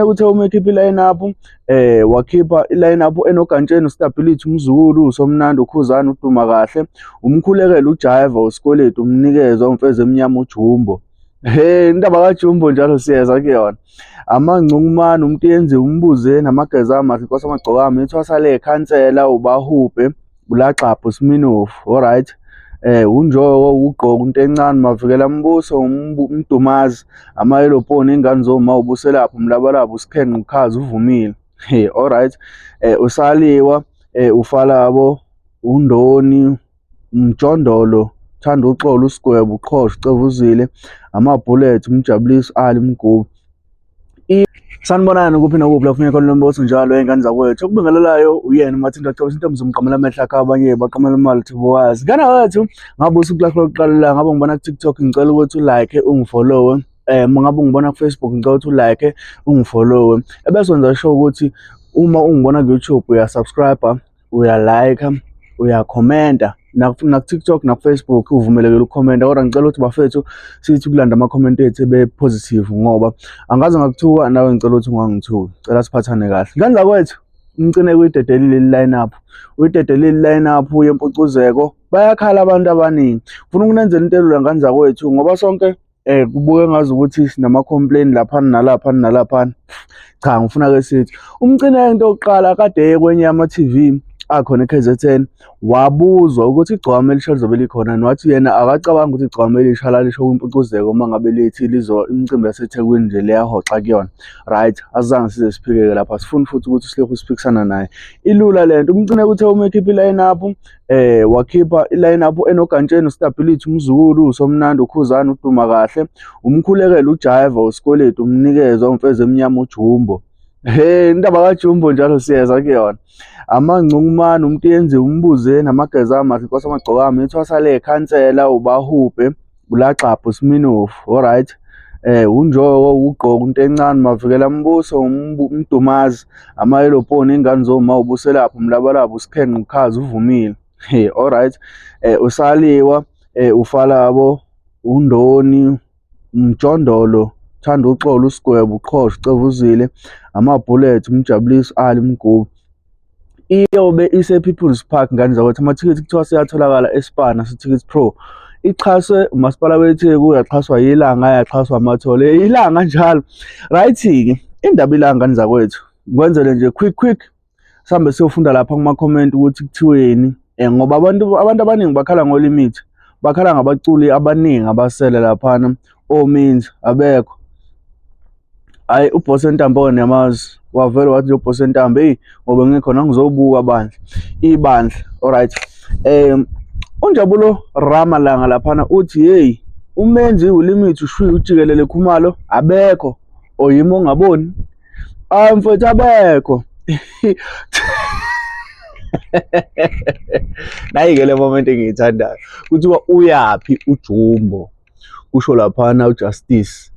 Ukuthi umekhipha i-line-up wakhipha i-line-up enogantsheni uStability uMzukulu, uSomnandi, uKhuzani, uDuma Kahle, uMkhulekela, uJaiva, uSikweletu, uMnikeza, uMfeza Emnyama, uJumbo. Indaba kaJumbo njalo siyeza kuyona. AmaNcungumane, uMtiyenzi, uMbuzeni, amageza amahle, Nkosi Amagcokama, ithwasale Khansela, uBahubhe, uLaxapho, uSminofu, alright. uNjoko, uGqoko, uNtencane, Mavikela Mbuso, uMdumazi, amayelobhoni, ingane zoma, uBuselapho, uMlabalaba, uSikhenqe, uKhazi, uVumile. Alright. uSaliwa, uFalabo, uNdoni, uMjondolo, Thanda Uxolo, uSigwebo, uQhosha, uCevuzile, amaBullet, uMjabuliso, Ali Mgubu. Sanibonani kuphi nokuphi la kufuneka khona lombothi njalo engane zakwethu. Okubingelelayo uyena Mathinda Xhosa intombi zomqamela amehla akhe abanye baqamela imali thibowazi. Ngana wethu ngabe usuku lakho lokuqala la ngabe ngibona ku TikTok ngicela ukuthi ulike ungifollow. Ngabe ungibona ku Facebook ngicela ukuthi ulike ungifollow. Ebese wenza sure ukuthi uma ungibona ku YouTube uyasubscribe, uyalike, uyakhomenta. Na TikTok na Facebook uvumelekile ukukhomenta, kodwa ngicela ukuthi bafethu sithi kulanda ama-comment ethu ebe positive ngoba angaze ngakuthuka nawe ngicela ukuthi ungangithuki. Cela siphathane kahle. Ngane zakwethu ngicine kuyidedelile line-up. Uyidedelile line-up yempucuzeko. Bayakhala abantu abaningi. Ufuna ukunenzela into elula ngane zakwethu ngoba sonke kubuke ngazi ukuthi sinama-complaint laphana nalaphana nalaphana. Cha, ngifuna ke sithi umcine into yokuqala kade kwenye ama-TV akhona eKZN wabuzwa ukuthi igcwama elisha lizobe likhona, wathi yena akacabanga ukuthi igcwama elisha lalisho kwimpucuzeko uma ngabe lithi imicimbi yaseThekwini nje liyahoxa kuyona. Right, azange size siphikeke lapha, sifuna futhi ukuthi silokhu siphikisana naye. Ilula lento. Umcine ukuthi umekhipha i-line-up wakhipha i-line-up enogantsheni uStability uMzukulu, uSomnandi, uKhuzani, uDuma Kahle, uMkhulekela, uJaiva, uSikweletu, uMnikeza, uMfeza Emnyama, uJumbo. Indaba kaJumbo njalo siyeza kuyona. AmaNcungumane, uMtiyenzi, uMbuzeni, amageza amahle, Nkosi Amagcokama, ithwasale Khansela, uBahubhe, uLaxapho, uSminofu, alright. uNjoko, uGqoko, uNtencane, Mavikela Mbuso, uMdumazi, amayelobhoni, ingane zoma, uBuselapho, uMlabalaba, uSikhenqe, uKhazi, uVumile. Alright. uSaliwa, uFalabo, uNdoni, uMjondolo, Thanda Uxolo, uSigwebo, uQhosha, uCevuzile, amaBullet, uMjabuliso, Ali Mgubu. Iyobe ise-People's Park ngane zakwethu. Amathikithi kuthiwa siyatholakala eSpana se-Tickets Pro. Ichaswe umasipala weTheku, uyaxhaswa yilanga, ayaxhaswa amathole. Ilanga njalo. Right-ke indaba ilanga ngane zakwethu. Kwenzele nje quick sihambe siyofunda lapha kuma-comment ukuthi kuthiweni ngoba abantu abaningi bakhala ngolimit. Bakhala ngabaculi abaningi abasele laphana. Omeans abekho. Hayi uBoss Ntambo niyamazi. Wavela wathi uBoss Ntambo ngoba ngikhona ngizobuka ibandla. Alright. uNjabulo Ramalanga laphana uthi hey umenzi ulimit ushwi ujikelele Khumalo abekho oyimo ongaboni. Mfethu abekho. Nayi-ke le moment engiyithandayo kuthiwa uyapi uJumbo. Kusho laphana uJustice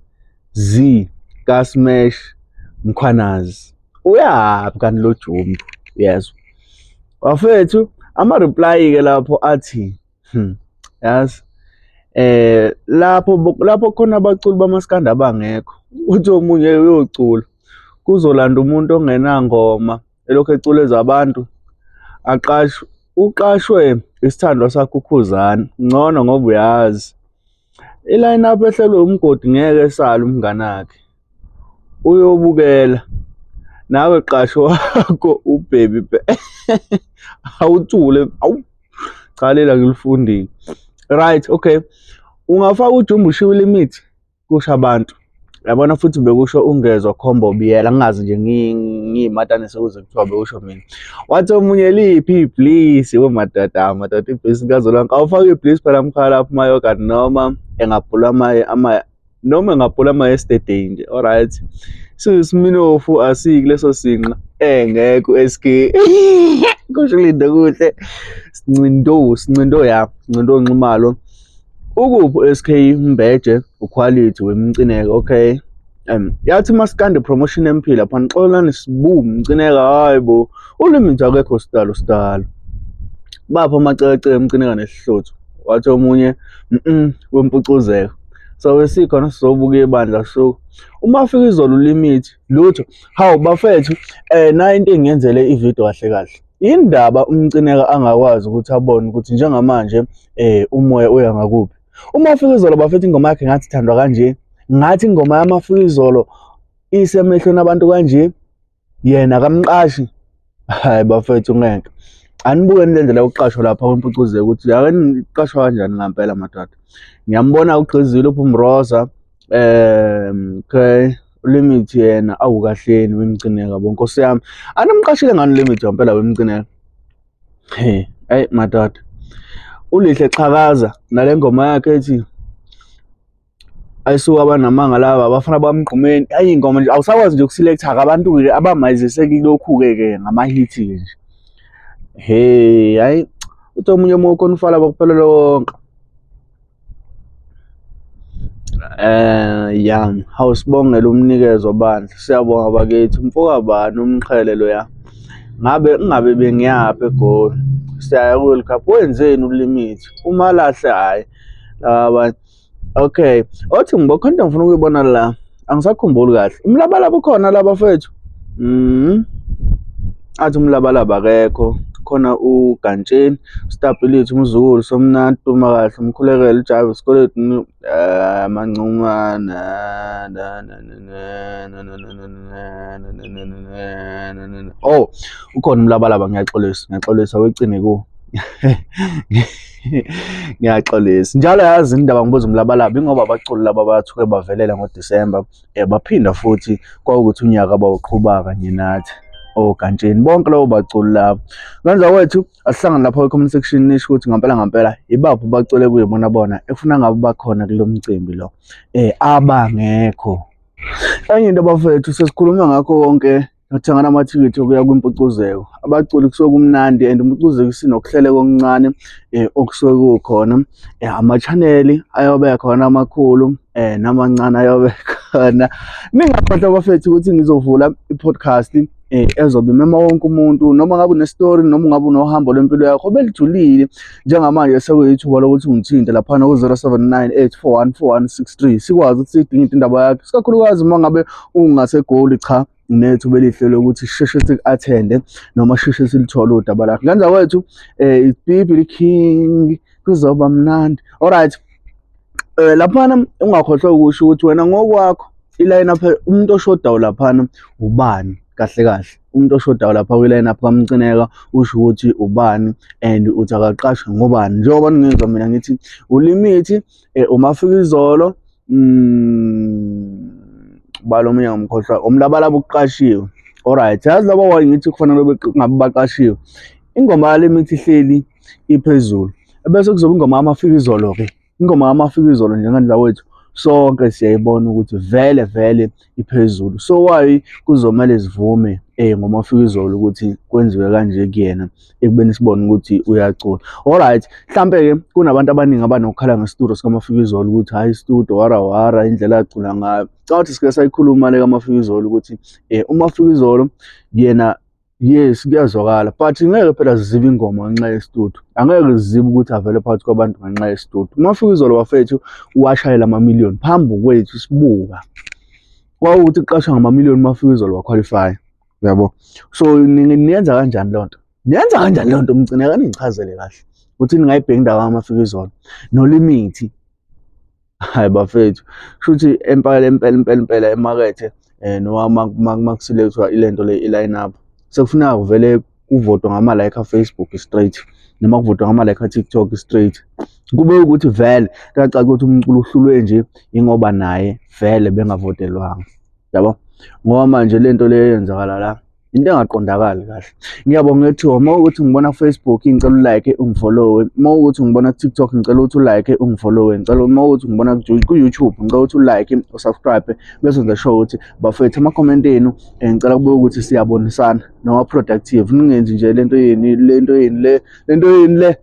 Z kaSmash Mkhwanazi. Uyapi kanti lo Jumbo? Yes. Wafethu ama-reply ke lapho athi yazi lapho khona abaculi bamaskanda abangekho. Uthi omunye uyocula kuzolanda umuntu ongenangoma elokhu eculeza abantu uqashwe isithandwa sakhe uKhuzani ngcono ngoba uyazi i-line-up ehlelwe umgodi ngeke esale umnganakhe uyobukela nawe qasho wakho uBaby awuthule cha lela ngilifundile. Right, okay. Ungafaka uJumbo ushiwe limit kusho abantu. Yabona futhi bekusho ungezwa Khombo Biyela ngingazi nje ngiyimatane sekuze kuthiwa bekusho mina. Wathi omunye liphi please wematata please ngazolonke awufake please phela mkhala lapha mayoga noma engabhula engabhula yesterday nje. Alright. Sisminofu asiki leso sinqa engekho SK kusho lindo kuhle Sincindo ya Sincindo Nxumalo ukuphi SK Mbeje uquality wemcineka. Okay. Yathi maskande promotion emphi lapha ngixolani sibumu mcineka hayibo ulimit akekho stalo bapha amacece emcineka nesihlotho. Wathi omunye wempucuzeko so sikhona sizobuka ibandla so uma afika izolo limit lutho hawu bafethu na into engiyenzele ivideo kahle kahle indaba umcineka angakwazi ukuthi abone ukuthi njengamanje umoya uya ngakuphi uma afika izolo bafethu ingoma yakhe ngathi ithandwa kanje ngathi ingoma yamafika izolo isemehlweni abantu kanje yena kamqashi hayi bafethu ngeke anibuke nilendlela yokuqashwa lapha kwempucuzeko ukuthi ake niqashwa kanjani ngempela madoda ngiyambona uGqizile uPhumroza okay limit yena awukahleni wemcineka bonkosi yami animqashile ngani limit ngempela wemcineka hey madoda ulihle xhakaza nale ngoma yakhe ethi ayisuka abanamanga laba abafana bamgqumeni ayingoma nje awusakwazi nje ukuselecta abantu ke abamayiziseki lokhu ke ngama hit ke nje hey hayi uthi omunye umuntu onifala bakuphelele wonke ya hawusibongela umnikezo bandla siyabonga bakithi umfoka bani umqhele lo ya ngabe bengiyapha egoli siyaya ku World Cup wenzeni ulimit umalahle hayi laba okay othi ngibokhonto ngifuna ukuyibona la angisakhumbuli kahle umlabalaba ukhona laba fethu athi umlabalaba akekho khona uGantsheni Stability umzukulu somnandi uma kahle umkhulekela uJavi isikoleti mancumana oh ukhona umlabalaba ngiyaxolisa wecine ku ngiyaxolisa njalo yazi indaba ngibuza umlabalaba ngoba abaculi laba bathuke bavelela ngoDisemba baphinda futhi kwaukuthi unyaka bawuqhubaka kanye nathi Gantsheni bonke labo baculi labo kanza wethu asihlangana lapha ku-comment section nisho ukuthi ngempela ibaphi bacule kuyibona bona efuna ngabe bakhona kulo mcimbi lo abangekho enye into bafethu sesikhuluma ngakho konke ngathengana amathikithi okuya kwimpucuzeko abaculi kusuke kumnandi and impucuzeko sinokuhlele kokuncane okusuke kukhona ama-channel ayobe khona amakhulu namancane ayobe khona ningakhohlwa bafethu ukuthi ngizovula i-podcast ezobe mema wonke umuntu noma ngabe une-story noma ngabe unohambo lwempilo yakho belithulile njengamanje sekuyithuba lokuthi ungithinte laphana ku-0798414163 sikwazi ukuthi sidinge indaba yakho isikakhulukazi uma ngabe ungaseGoli cha nethu belihle lokuthi sisheshe siku-athende noma sisheshe silithole udaba lakho ngenza kwethu iBibi King kuzoba mnandi alright laphana ungakhohlwa ukusho ukuthi wena ngokwakho iline up umuntu oshodayo laphana ubani kahle umuntu oshodayo lapha kwiline up kamcineka usho ukuthi ubani and uthi akaqashwe ngobani njengoba ngizwa mina ngithi ulimit umafika izolo balo mina ngimkhohlwa umlabalaba uqashiwe alright yazi laba wangithi kufanele ngabe baqashiwe ingoma yalimit ihleli iphezulu bese kuzoba ingoma yamafika izolo ke ingoma yamafika izolo njengandla wethu sonke siyayibona ukuthi vele iphezulu so why kuzomela sivume ngomafika izolo ukuthi kwenziwe kanje kuyena ekubeni sibone ukuthi uyacula alright mhlambe ke kunabantu abaningi abanokukhala ngestudio sikamafika izolo ukuthi hayi studio wara indlela acula ngayo cathi sike sayikhuluma le kamafika izolo ukuthi umafika izolo yena yes kuyazwakala but ngeke phela sizibe ingoma ngenxa yestudio angeke sizibe ukuthi avele phakathi kwabantu ngenxa yestudio umafika izolo wafethu washayela ama-million phambi kwethu sibuka kwawukuthi qashwa ngama-million umafika izolo waqualify yabo so niyenza kanjani lonto umcineka ningichazele kahle ukuthi ningayibheki indawo yamafika izolo nolimit hayi bafethu shuthi empela emakethe noma makuselethwa ilento le iline up sekufuna kuvele kuvotwa ngama-like Facebook straight noma kuvotwa ngama-like TikTok straight kube ukuthi vele kacaca ukuthi umculo uhlulwe nje ingoba naye vele bengavotelwanga yabo ngoba manje lento le yenzakala la into engaqondakali kahle ngiyabonga ethiwa uma ukuthi ngibona Facebook ngicela ulike ungifollowe uma ukuthi ngibona TikTok ngicela ukuthi ulike ungifollowe ngicela uma ukuthi ngibona ku-YouTube ngicela ukuthi ulike usubscribe bese ngiza show ukuthi bafethu ama-comment enu ngicela kube ukuthi siyabonisana noma productive ningenzi nje lento yini le